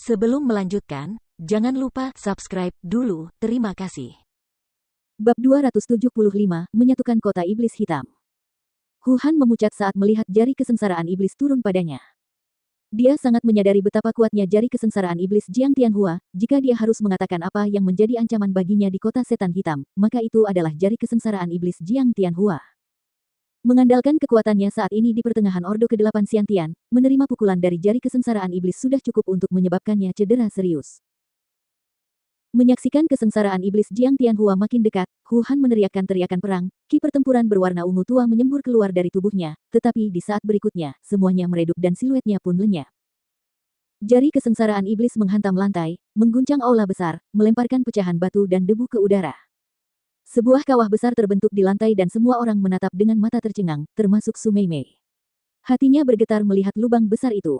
Sebelum melanjutkan, jangan lupa subscribe dulu. Terima kasih. Bab 275, Menyatukan Kota Iblis Hitam. Huhan memucat saat melihat jari kesengsaraan iblis turun padanya. Dia sangat menyadari betapa kuatnya jari kesengsaraan iblis Jiang Tianhua. Jika dia harus mengatakan apa yang menjadi ancaman baginya di kota setan hitam, maka itu adalah jari kesengsaraan iblis Jiang Tianhua. Mengandalkan kekuatannya saat ini di pertengahan Ordo ke-8 Xiantian, menerima pukulan dari jari kesengsaraan iblis sudah cukup untuk menyebabkannya cedera serius. Menyaksikan kesengsaraan iblis Jiang Tianhua makin dekat, Huhan meneriakkan teriakan perang. Ki pertempuran berwarna ungu tua menyembur keluar dari tubuhnya, tetapi di saat berikutnya, semuanya meredup dan siluetnya pun lenyap. Jari kesengsaraan iblis menghantam lantai, mengguncang aula besar, melemparkan pecahan batu dan debu ke udara. Sebuah kawah besar terbentuk di lantai dan semua orang menatap dengan mata tercengang, termasuk Su Meimei. Hatinya bergetar melihat lubang besar itu.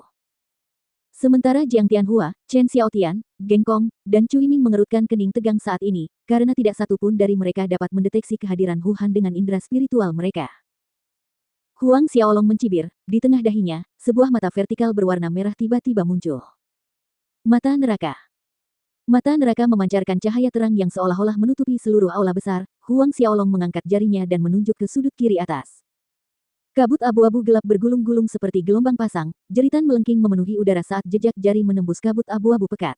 Sementara Jiang Tianhua, Chen Xiaotian, Geng Kong, dan Cui Ming mengerutkan kening tegang saat ini, karena tidak satu pun dari mereka dapat mendeteksi kehadiran Huhan dengan indera spiritual mereka. Huang Xiaolong mencibir, di tengah dahinya, sebuah mata vertikal berwarna merah tiba-tiba muncul. Mata neraka. Mata neraka memancarkan cahaya terang yang seolah-olah menutupi seluruh aula besar. Huang Xiaolong mengangkat jarinya dan menunjuk ke sudut kiri atas. Kabut abu-abu gelap bergulung-gulung seperti gelombang pasang, jeritan melengking memenuhi udara saat jejak jari menembus kabut abu-abu pekat.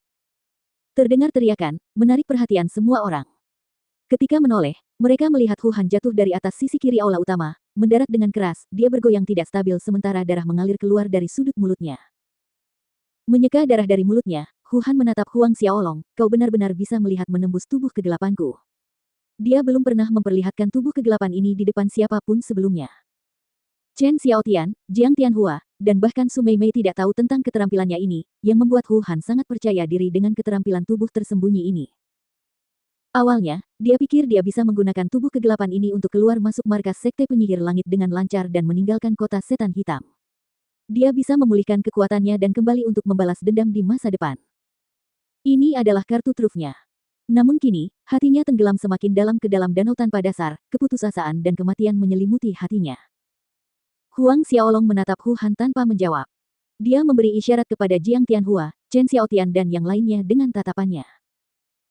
Terdengar teriakan, menarik perhatian semua orang. Ketika menoleh, mereka melihat Huhan jatuh dari atas sisi kiri aula utama, mendarat dengan keras, dia bergoyang tidak stabil sementara darah mengalir keluar dari sudut mulutnya. Menyeka darah dari mulutnya, Huhan menatap Huang Xiaolong, kau benar-benar bisa melihat menembus tubuh kegelapanku. Dia belum pernah memperlihatkan tubuh kegelapan ini di depan siapapun sebelumnya. Chen Xiaotian, Jiang Tianhua, dan bahkan Su Meimei tidak tahu tentang keterampilannya ini, yang membuat Huhan sangat percaya diri dengan keterampilan tubuh tersembunyi ini. Awalnya, dia pikir dia bisa menggunakan tubuh kegelapan ini untuk keluar masuk markas sekte penyihir langit dengan lancar dan meninggalkan kota setan hitam. Dia bisa memulihkan kekuatannya dan kembali untuk membalas dendam di masa depan. Ini adalah kartu trufnya. Namun kini, hatinya tenggelam semakin dalam ke dalam danau tanpa dasar, keputusasaan dan kematian menyelimuti hatinya. Huang Xiaolong menatap Huhan tanpa menjawab. Dia memberi isyarat kepada Jiang Tianhua, Chen Xiaotian dan yang lainnya dengan tatapannya.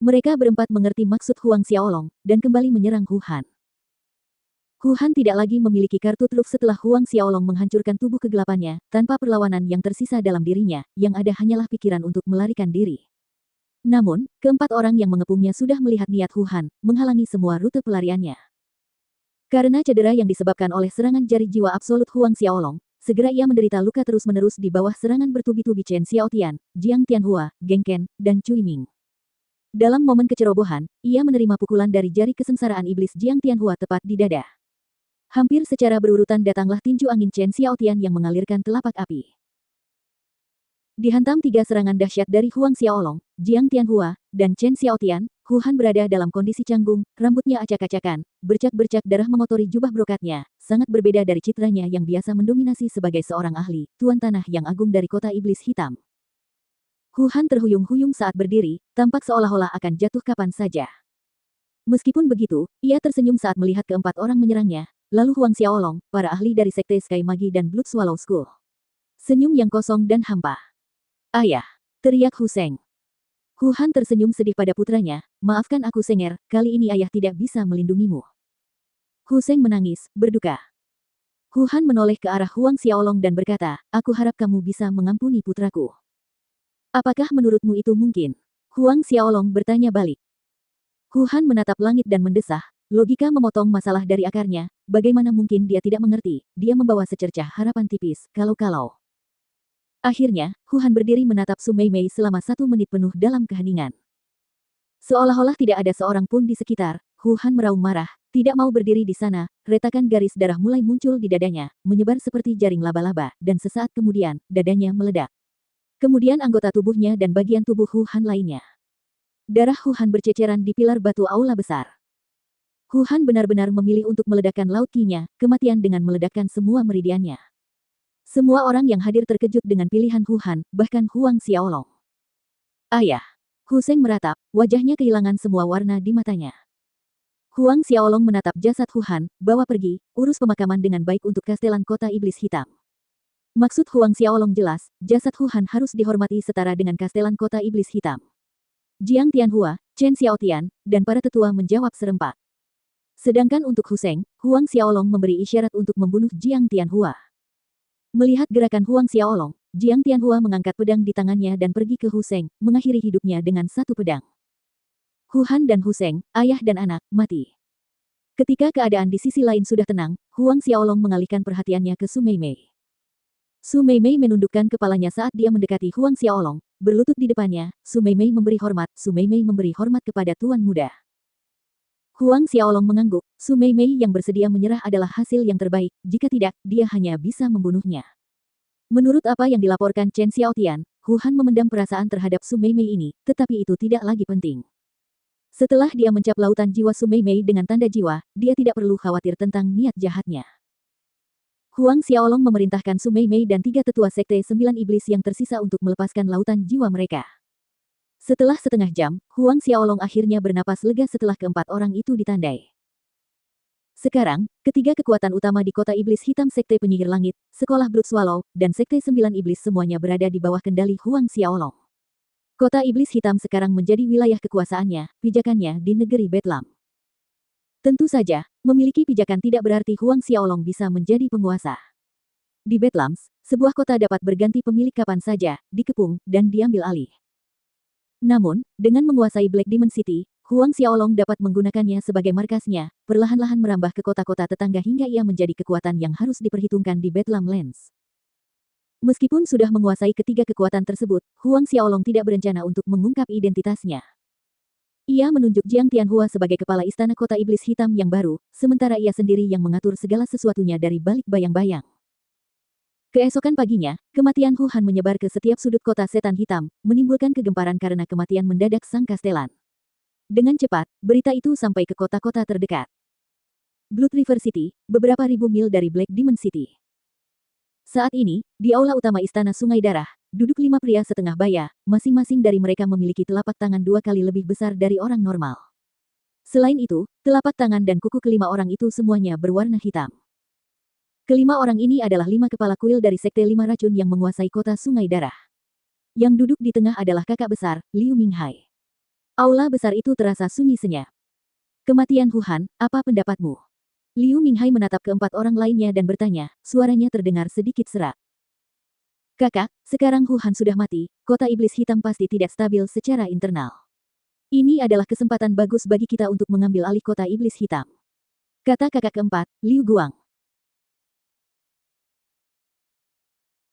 Mereka berempat mengerti maksud Huang Xiaolong, dan kembali menyerang Huhan. Huhan tidak lagi memiliki kartu truf setelah Huang Xiaolong menghancurkan tubuh kegelapannya, tanpa perlawanan yang tersisa dalam dirinya, yang ada hanyalah pikiran untuk melarikan diri. Namun, keempat orang yang mengepungnya sudah melihat niat Huhan, menghalangi semua rute pelariannya. Karena cedera yang disebabkan oleh serangan jari jiwa absolut Huang Xiaolong, segera ia menderita luka terus-menerus di bawah serangan bertubi-tubi Chen Xiaotian, Jiang Tianhua, Geng Ken, dan Cui Ming. Dalam momen kecerobohan, ia menerima pukulan dari jari kesengsaraan iblis Jiang Tianhua tepat di dada. Hampir secara berurutan datanglah tinju angin Chen Xiaotian yang mengalirkan telapak api. Dihantam tiga serangan dahsyat dari Huang Xiaolong, Jiang Tianhua, dan Chen Xiaotian, Huhan berada dalam kondisi canggung, rambutnya acak-acakan, bercak-bercak darah mengotori jubah brokatnya, sangat berbeda dari citranya yang biasa mendominasi sebagai seorang ahli, tuan tanah yang agung dari kota iblis hitam. Huhan terhuyung-huyung saat berdiri, tampak seolah-olah akan jatuh kapan saja. Meskipun begitu, ia tersenyum saat melihat keempat orang menyerangnya, lalu Huang Xiaolong, para ahli dari Sekte Sky Magi dan Blood Swallow School. Senyum yang kosong dan hampa. Ayah! Teriak Huseng. Huhan tersenyum sedih pada putranya, maafkan aku Senger, kali ini ayah tidak bisa melindungimu. Huseng menangis, berduka. Huhan menoleh ke arah Huang Xiaolong dan berkata, aku harap kamu bisa mengampuni putraku. Apakah menurutmu itu mungkin? Huang Xiaolong bertanya balik. Huhan menatap langit dan mendesah, logika memotong masalah dari akarnya, bagaimana mungkin dia tidak mengerti, dia membawa secercah harapan tipis, kalau-kalau. Akhirnya, Huhan berdiri menatap Su Meimei selama 1 menit penuh dalam keheningan. Seolah-olah tidak ada seorang pun di sekitar, Huhan meraung marah, tidak mau berdiri di sana, retakan garis darah mulai muncul di dadanya, menyebar seperti jaring laba-laba, dan sesaat kemudian, dadanya meledak. Kemudian anggota tubuhnya dan bagian tubuh Huhan lainnya. Darah Huhan berceceran di pilar batu aula besar. Huhan benar-benar memilih untuk meledakkan laut ki-nya, kematian dengan meledakkan semua meridiannya. Semua orang yang hadir terkejut dengan pilihan Huhan, bahkan Huang Xiaolong. Ayah! Huseng meratap, wajahnya kehilangan semua warna di matanya. Huang Xiaolong menatap jasad Huhan, bawa pergi, urus pemakaman dengan baik untuk kastelan kota iblis hitam. Maksud Huang Xiaolong jelas, jasad Hu Han harus dihormati setara dengan kastelan kota iblis hitam. Jiang Tianhua, Chen Xiaotian, dan para tetua menjawab serempak. Sedangkan untuk Hu Seng, Huang Xiaolong memberi isyarat untuk membunuh Jiang Tianhua. Melihat gerakan Huang Xiaolong, Jiang Tianhua mengangkat pedang di tangannya dan pergi ke Hu Seng, mengakhiri hidupnya dengan satu pedang. Hu Han dan Hu Seng, ayah dan anak, mati. Ketika keadaan di sisi lain sudah tenang, Huang Xiaolong mengalihkan perhatiannya ke Su Meimei. Su Meimei menundukkan kepalanya saat dia mendekati Huang Xiaolong, berlutut di depannya. Su Meimei memberi hormat. Su Meimei memberi hormat kepada tuan muda. Huang Xiaolong mengangguk. Su Meimei yang bersedia menyerah adalah hasil yang terbaik. Jika tidak, dia hanya bisa membunuhnya. Menurut apa yang dilaporkan Chen Xiaotian, Hu Han memendam perasaan terhadap Su Meimei ini, tetapi itu tidak lagi penting. Setelah dia mencap lautan jiwa Su Meimei dengan tanda jiwa, dia tidak perlu khawatir tentang niat jahatnya. Huang Xiaolong memerintahkan Su Meimei dan 3 tetua sekte 9 iblis yang tersisa untuk melepaskan lautan jiwa mereka. Setelah setengah jam, Huang Xiaolong akhirnya bernapas lega setelah keempat orang itu ditandai. Sekarang, ketiga kekuatan utama di kota iblis hitam sekte penyihir langit, sekolah Blood Swallow, dan sekte 9 iblis semuanya berada di bawah kendali Huang Xiaolong. Kota iblis hitam sekarang menjadi wilayah kekuasaannya, pijakannya di negeri Bedlam. Tentu saja, memiliki pijakan tidak berarti Huang Xiaolong bisa menjadi penguasa. Di Bedlams, sebuah kota dapat berganti pemilik kapan saja, dikepung, dan diambil alih. Namun, dengan menguasai Black Demon City, Huang Xiaolong dapat menggunakannya sebagai markasnya, perlahan-lahan merambah ke kota-kota tetangga hingga ia menjadi kekuatan yang harus diperhitungkan di Bedlam Lands. Meskipun sudah menguasai ketiga kekuatan tersebut, Huang Xiaolong tidak berencana untuk mengungkap identitasnya. Ia menunjuk Jiang Tianhua sebagai kepala istana kota iblis hitam yang baru, sementara ia sendiri yang mengatur segala sesuatunya dari balik bayang-bayang. Keesokan paginya, kematian Hu Han menyebar ke setiap sudut kota setan hitam, menimbulkan kegemparan karena kematian mendadak sang kastelan. Dengan cepat, berita itu sampai ke kota-kota terdekat. Blood River City, beberapa ribu mil dari Black Demon City. Saat ini, di aula utama Istana Sungai Darah, duduk 5 pria setengah baya, masing-masing dari mereka memiliki telapak tangan 2 kali lebih besar dari orang normal. Selain itu, telapak tangan dan kuku kelima orang itu semuanya berwarna hitam. Kelima orang ini adalah 5 kepala kuil dari Sekte 5 Racun yang menguasai kota Sungai Darah. Yang duduk di tengah adalah kakak besar, Liu Minghai. Aula besar itu terasa sunyi senyap. Kematian Hu Han, apa pendapatmu? Liu Minghai menatap keempat orang lainnya dan bertanya, suaranya terdengar sedikit serak. Kakak, sekarang Hu Han sudah mati, kota iblis hitam pasti tidak stabil secara internal. Ini adalah kesempatan bagus bagi kita untuk mengambil alih kota iblis hitam. Kata kakak keempat, Liu Guang.